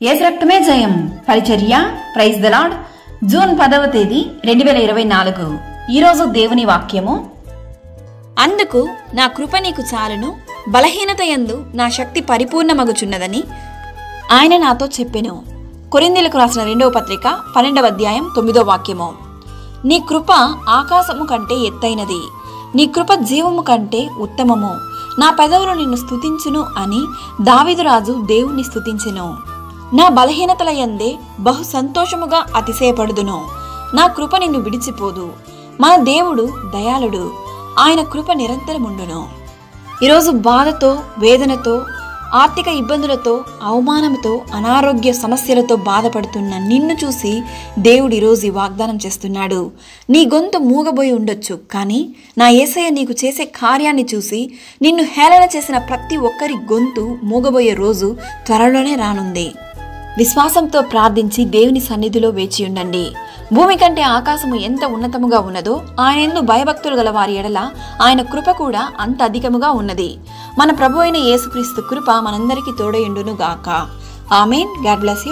యేసు రక్తమే జయం పరిచర్య ప్రైజ్ ద లార్డ్. జూన్ 10వ తేదీ 2024. ఈరోజు దేవుని వాక్యము, అందుకు నా కృప నీకు చాలును, బలహీనత యందు నా శక్తి పరిపూర్ణమగుచున్నదని ఆయన నాతో చెప్పెను. కొరింథీయులకు రాసిన 2వ పత్రిక 12వ అధ్యాయం 9వ వాక్యము. నీ కృప ఆకాశము కంటే ఎత్తైనది, నీ కృప జీవము కంటే ఉత్తమము, నా పెదవులు నిన్ను స్తుతించును అని దావీదు రాజు దేవుణ్ణి స్తుతించెను. నా బలహీనతల యందే బహు సంతోషముగా అతిశయపడుదును, నా కృప నిన్ను విడిచిపోదు. మన దేవుడు దయాళుడు, ఆయన కృప నిరంతరముండును. ఈరోజు బాధతో, వేదనతో, ఆర్థిక ఇబ్బందులతో, అవమానంతో, అనారోగ్య సమస్యలతో బాధపడుతున్న నిన్ను చూసి దేవుడు ఈరోజు ఈ వాగ్దానం చేస్తున్నాడు. నీ గొంతు మూగబోయి ఉండొచ్చు, కానీ నా యేసయ్య నీకు చేసే కార్యాన్ని చూసి నిన్ను హేళన చేసిన ప్రతి ఒక్కరి గొంతు మూగబోయే రోజు త్వరలోనే రానుంది. విశ్వాసంతో ప్రార్థించి దేవుని సన్నిధిలో వేచి ఉండండి. భూమి కంటే ఆకాశము ఎంత ఉన్నతముగా ఉన్నదో ఆయనందు భయభక్తులు గల వారి ఎడల ఆయన కృప కూడా అంత అధికముగా ఉన్నది. మన ప్రభు అయిన యేసుక్రీస్తు కృప మనందరికీ తోడయుండును గాక. ఆమేన్. God bless you.